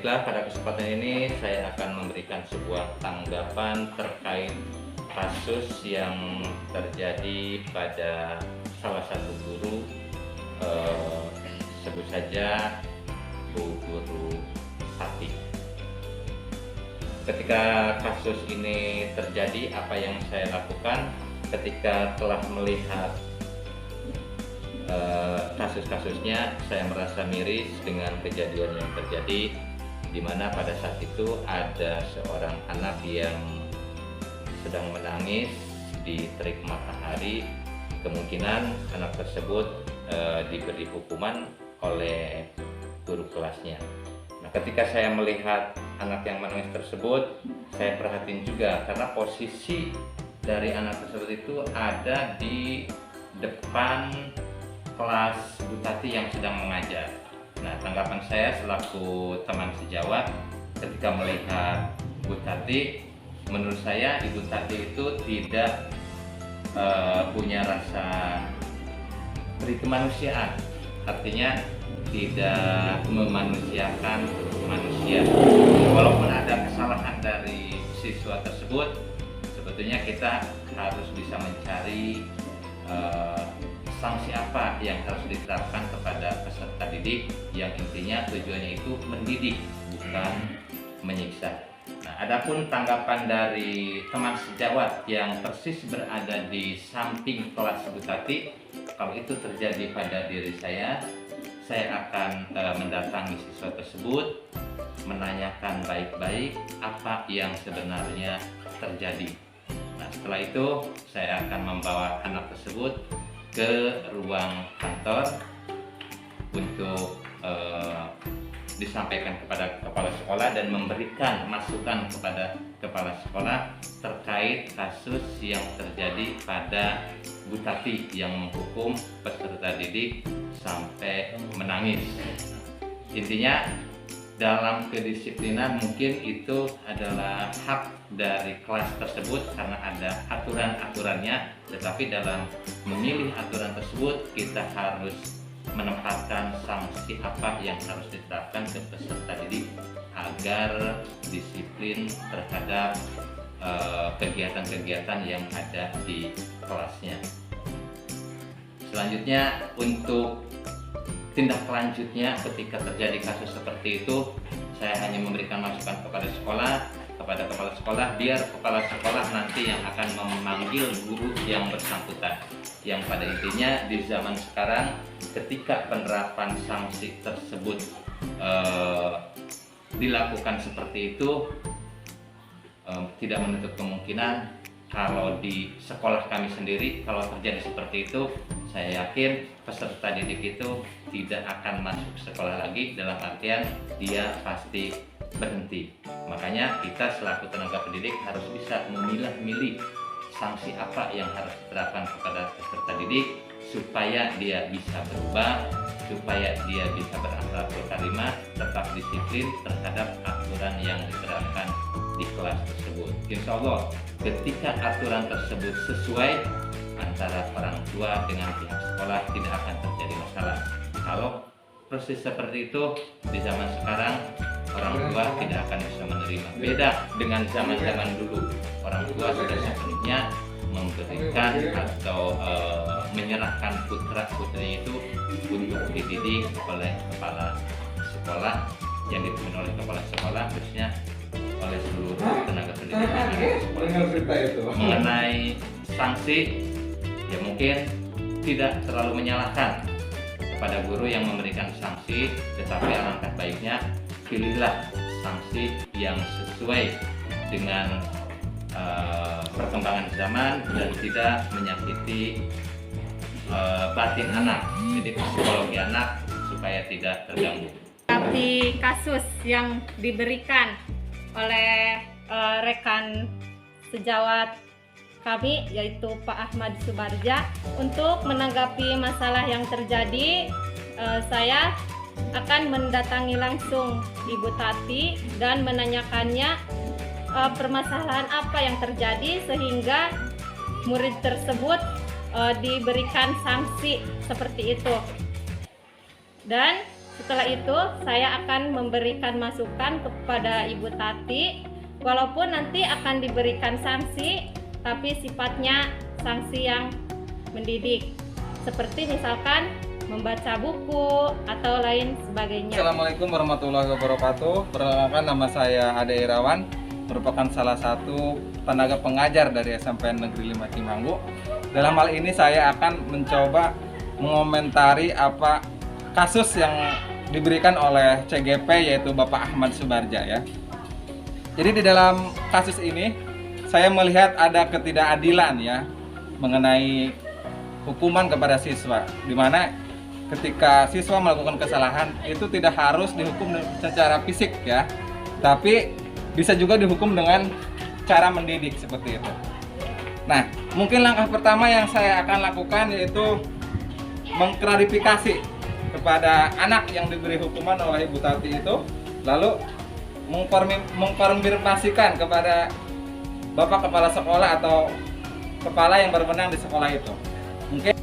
Baiklah, pada kesempatan ini saya akan memberikan sebuah tanggapan terkait kasus yang terjadi pada salah satu guru, sebut saja Bu Guru Tati. Ketika kasus ini terjadi, apa yang saya lakukan ketika telah melihat kasus-kasusnya, saya merasa miris dengan kejadian yang terjadi, di mana pada saat itu ada seorang anak yang sedang menangis di terik matahari. Kemungkinan anak tersebut diberi hukuman oleh guru kelasnya. Nah, ketika saya melihat anak yang menangis tersebut, saya perhatiin juga karena posisi dari anak tersebut itu ada di depan kelas Bu Tati yang sedang mengajar. Nah, tanggapan saya selaku teman sejawat ketika melihat Bu Tati, menurut saya Ibu Tati itu tidak punya rasa kemanusiaan, artinya tidak memanusiakan manusia. Walaupun ada kesalahan dari siswa tersebut, sebetulnya kita harus bisa mencari sanksi apa yang harus diterapkan kepada peserta didik, yang intinya tujuannya itu mendidik, bukan menyiksa. Nah, adapun tanggapan dari teman sejawat yang persis berada di samping kelas Bu Tati, kalau itu terjadi pada diri saya akan mendatangi siswa tersebut, menanyakan baik-baik apa yang sebenarnya terjadi. Nah, setelah itu saya akan membawa anak tersebut ke ruang kantor untuk disampaikan kepada kepala sekolah dan memberikan masukan kepada kepala sekolah terkait kasus yang terjadi pada Bu Tati yang menghukum peserta didik sampai menangis. Intinya dalam kedisiplinan mungkin itu adalah hak dari kelas tersebut karena ada aturan-aturannya, tetapi dalam memilih aturan tersebut kita harus menempatkan sanksi apa yang harus diterapkan ke peserta didik agar disiplin terhadap kegiatan-kegiatan yang ada di kelasnya. Selanjutnya, untuk tindak lanjutnya ketika terjadi kasus seperti itu, saya hanya memberikan masukan kepada kepala sekolah, biar kepala sekolah nanti yang akan memanggil guru yang bersangkutan. Yang pada intinya di zaman sekarang ketika penerapan sanksi tersebut dilakukan seperti itu, tidak menutup kemungkinan kalau di sekolah kami sendiri kalau terjadi seperti itu, saya yakin peserta didik itu tidak akan masuk sekolah lagi, dalam artian dia pasti berhenti. Makanya kita selaku tenaga pendidik harus bisa memilah-milih sanksi apa yang harus diterapkan kepada peserta didik supaya dia bisa berubah, supaya dia bisa berakhlakul karimah, tetap disiplin terhadap aturan yang diterapkan di kelas tersebut. Insya Allah ketika aturan tersebut sesuai antara orang tua dengan pihak sekolah, tidak akan terjadi masalah. Kalau proses seperti itu di zaman sekarang, orang tua tidak akan bisa menerima. Beda dengan zaman-zaman dulu, orang tua sudah sepenuhnya memberikan atau menyerahkan putra-putrinya itu untuk dididik oleh kepala sekolah, yang dipimpin oleh kepala sekolah, khususnya oleh seluruh tenaga pendidik mengenai sanksi. Ya mungkin tidak terlalu menyalahkan kepada guru yang memberikan sanksi, tetapi alangkah baiknya pilihlah sanksi yang sesuai dengan perkembangan zaman dan tidak menyakiti batin anak, jadi psikologi anak supaya tidak terganggu. Tapi kasus yang diberikan oleh rekan sejawat kami, yaitu Pak Ahmad Subarja, untuk menanggapi masalah yang terjadi, saya akan mendatangi langsung Ibu Tati dan menanyakannya permasalahan apa yang terjadi sehingga murid tersebut diberikan sanksi seperti itu. Dan Setelah itu saya akan memberikan masukan kepada Ibu Tati, walaupun nanti akan diberikan sanksi, tapi sifatnya sanksi yang mendidik, seperti misalkan membaca buku atau lain sebagainya. Assalamualaikum warahmatullahi wabarakatuh. Perkenalkan, nama saya Ade Irawan, merupakan salah satu tenaga pengajar dari SMPN Negeri 5 Cimanggu. Dalam hal ini saya akan mencoba mengomentari apa kasus yang diberikan oleh CGP, yaitu Bapak Ahmad Subarja ya. Jadi di dalam kasus ini saya melihat ada ketidakadilan ya mengenai hukuman kepada siswa, di mana ketika siswa melakukan kesalahan itu tidak harus dihukum secara fisik ya, tapi bisa juga dihukum dengan cara mendidik seperti itu. Nah, mungkin langkah pertama yang saya akan lakukan yaitu mengklarifikasi kepada anak yang diberi hukuman oleh Ibu Tati itu, lalu mengkonfirmasikan kepada Bapak Kepala Sekolah atau kepala yang berwenang di sekolah itu. Mungkin